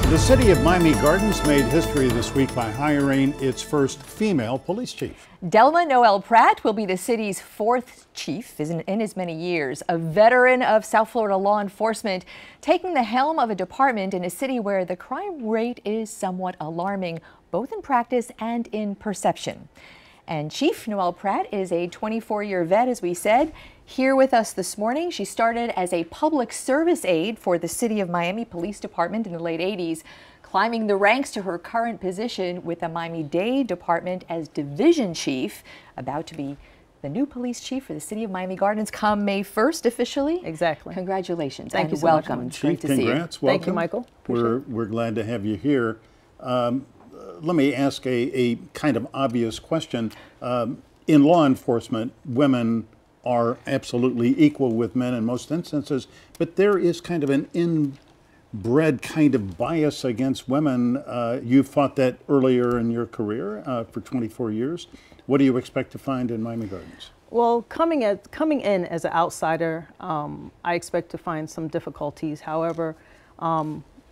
The city of Miami Gardens made history this week by hiring its first female police chief. Delma Noel-Pratt will be the city's fourth chief in as many years, a veteran of South Florida law enforcement, taking the helm of a department in a city where the crime rate is somewhat alarming, both in practice and in perception. And Chief Noel-Pratt is a 24-year vet, as we said. Here with us this morning, she started as a public service aide for the City of Miami Police Department in the late 80s, climbing the ranks to her current position with the Miami-Dade Department as division chief, about to be the new police chief for the City of Miami Gardens come May 1st officially. Exactly. Congratulations. Thank you so welcome. much. Great to see you. Congrats. Welcome. Thank you, Michael. We're glad to have you here. Let me ask a kind of obvious question. In law enforcement, women are absolutely equal with men in most instances, but there is kind of an inbred kind of bias against women. You fought that earlier in your career for 24 years. What do you expect to find in Miami Gardens? Well, coming in as an outsider, I expect to find some difficulties. However,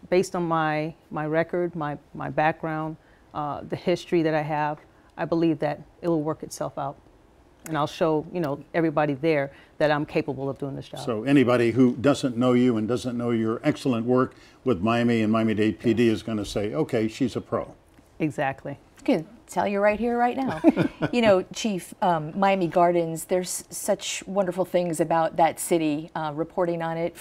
based on my record, my background, the history that I have, I believe that it will work itself out. And I'll show, everybody there that I'm capable of doing this job. So anybody who doesn't know you and doesn't know your excellent work with Miami and Miami-Dade PD is going to say, okay, she's a pro. Exactly. I can tell you right here, right now. Chief, Miami Gardens, there's such wonderful things about that city, reporting on it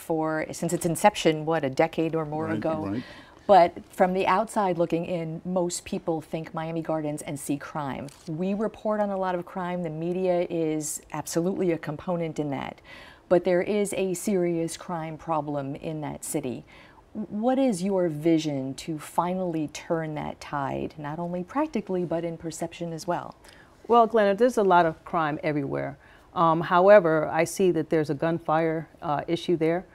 since its inception, what, a decade or more ago. Right. But from the outside looking in, most people think Miami Gardens and see crime. We report on a lot of crime. The media is absolutely a component in that. But there is a serious crime problem in that city. What is your vision to finally turn that tide, not only practically, but in perception as well? Well, Glenna, there's a lot of crime everywhere. However, I see that there's a gunfire issue there.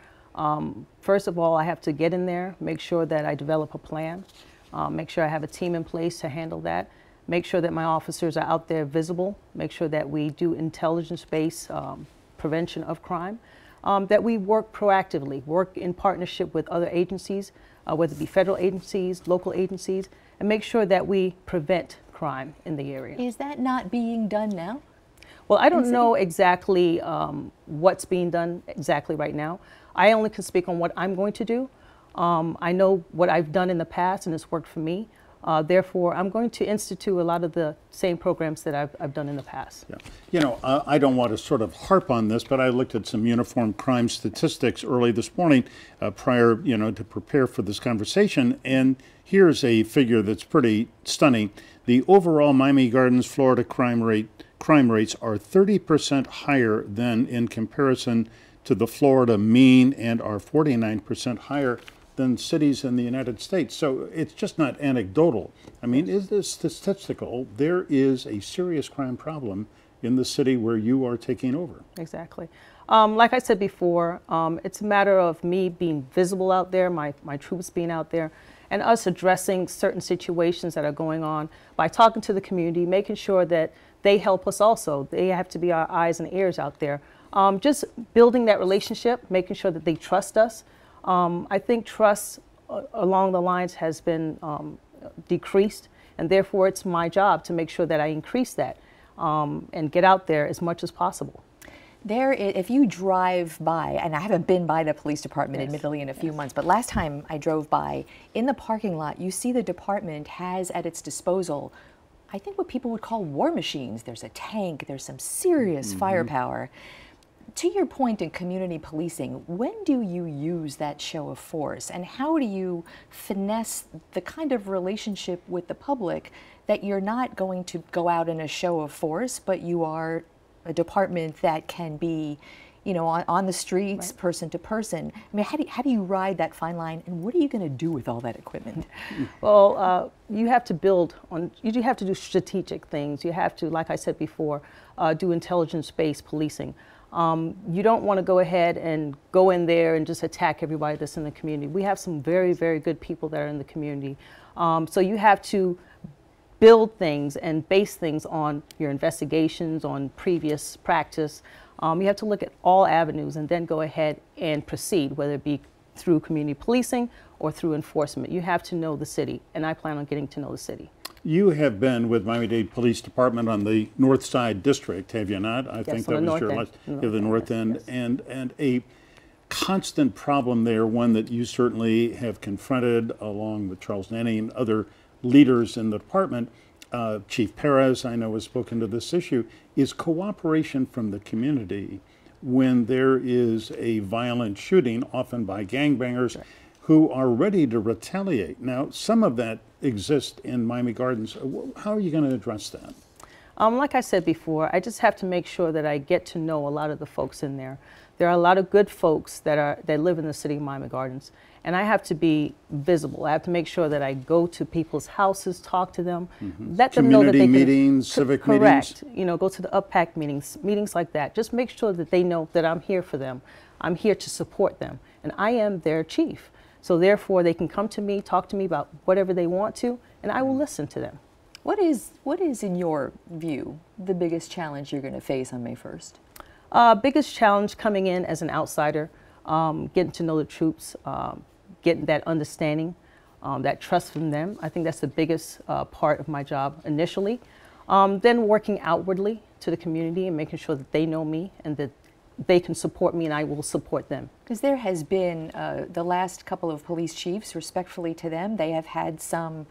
First of all, I have to get in there, make sure that I develop a plan, make sure I have a team in place to handle that, make sure that my officers are out there visible, make sure that we do intelligence-based prevention of crime, that we work proactively, work in partnership with other agencies, whether it be federal agencies, local agencies, and make sure that we prevent crime in the area. Is that not being done now? Well, I don't know exactly what's being done exactly right now. I only can speak on what I'm going to do. I know what I've done in the past and it's worked for me. Therefore, I'm going to institute a lot of the same programs that I've done in the past. Yeah. I don't want to sort of harp on this, but I looked at some uniform crime statistics early this morning prior, to prepare for this conversation. And here's a figure that's pretty stunning. The overall Miami Gardens, Florida crime rates are 30% higher than in comparison to the Florida mean and are 49% higher than cities in the United States. So it's just not anecdotal. I mean, it is statistical. There is a serious crime problem in the city where you are taking over. Exactly. Like I said before, it's a matter of me being visible out there, my troops being out there, and us addressing certain situations that are going on by talking to the community, making sure that they help us also. They have to be our eyes and ears out there. Just building that relationship, making sure that they trust us. I think trust along the lines has been decreased, and therefore it's my job to make sure that I increase that and get out there as much as possible. If you drive by, and I haven't been by the police department admittedly in a few months, but last time I drove by, in the parking lot, you see the department has at its disposal, I think what people would call war machines. There's a tank, there's some serious firepower. To your point in community policing, when do you use that show of force, and how do you finesse the kind of relationship with the public that you're not going to go out in a show of force, but you are a department that can be, on the streets, person to person? I mean, how do you ride that fine line, and what are you going to do with all that equipment? Well, you have to you have to do strategic things. You have to, like I said before, do intelligence-based policing. You don't want to go ahead and go in there and just attack everybody that's in the community. We have some very, very good people that are in the community. So you have to build things and base things on your investigations, on previous practice. You have to look at all avenues and then go ahead and proceed, whether it be through community policing or through enforcement. You have to know the city, and I plan on getting to know the city. You have been with Miami-Dade Police Department on the North Side District, have you not? I think that was your last, the North End, yes. and a constant problem there, one that you certainly have confronted along with Charles Nanny and other leaders in the department. Chief Perez, I know, has spoken to this issue, is cooperation from the community when there is a violent shooting, often by gangbangers, right, who are ready to retaliate. Now, some of that exists in Miami Gardens. How are you going to address that? Like I said before, I just have to make sure that I get to know a lot of the folks in there. There are a lot of good folks that live in the city of Miami Gardens, and I have to be visible. I have to make sure that I go to people's houses, talk to them, let them know that they can. Community meetings, civic meetings? Correct. You know, go to the UPPAC meetings, meetings like that. Just make sure that they know that I'm here for them. I'm here to support them, and I am their chief. So therefore, they can come to me, talk to me about whatever they want to, and I will listen to them. What is, in your view, the biggest challenge you're going to face on May 1st? Biggest challenge coming in as an outsider, getting to know the troops, getting that understanding, that trust from them. I think that's the biggest part of my job initially. Then working outwardly to the community and making sure that they know me and that they can support me and I will support them. Because there has been, the last couple of police chiefs, respectfully to them, they have had some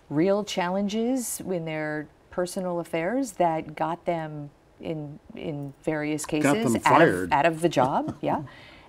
real challenges in their personal affairs that got them in various cases out of the job. Yeah.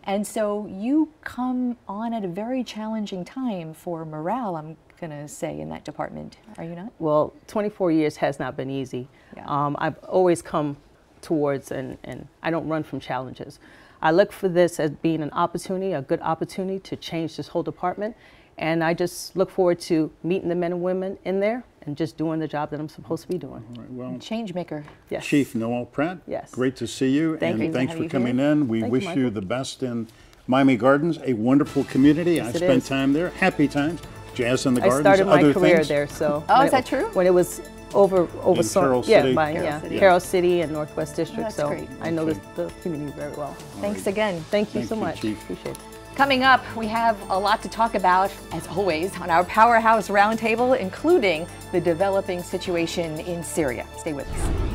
And so you come on at a very challenging time for morale, I'm going to say, in that department. Are you not? Well, 24 years has not been easy. Yeah. I've always come towards, and I don't run from challenges. I look for this as being an opportunity, a good opportunity to change this whole department. And I just look forward to meeting the men and women in there and just doing the job that I'm supposed to be doing. All right, well, change maker. Yes. Chief Noel-Pratt, yes, great to see you. Thanks for coming in. We wish you the best in Miami Gardens, a wonderful community. Yes, I spent time there. Happy times. Jazz in the Gardens. I started my career things. there, so. Oh, is that true? When it was over Carroll City. Carroll City and Northwest District. That's so great. I know the community very well. Thanans again. Thank you so much. Chief. Appreciate it. Coming up, we have a lot to talk about, as always, on our Powerhouse Roundtable, including the developing situation in Syria. Stay with us.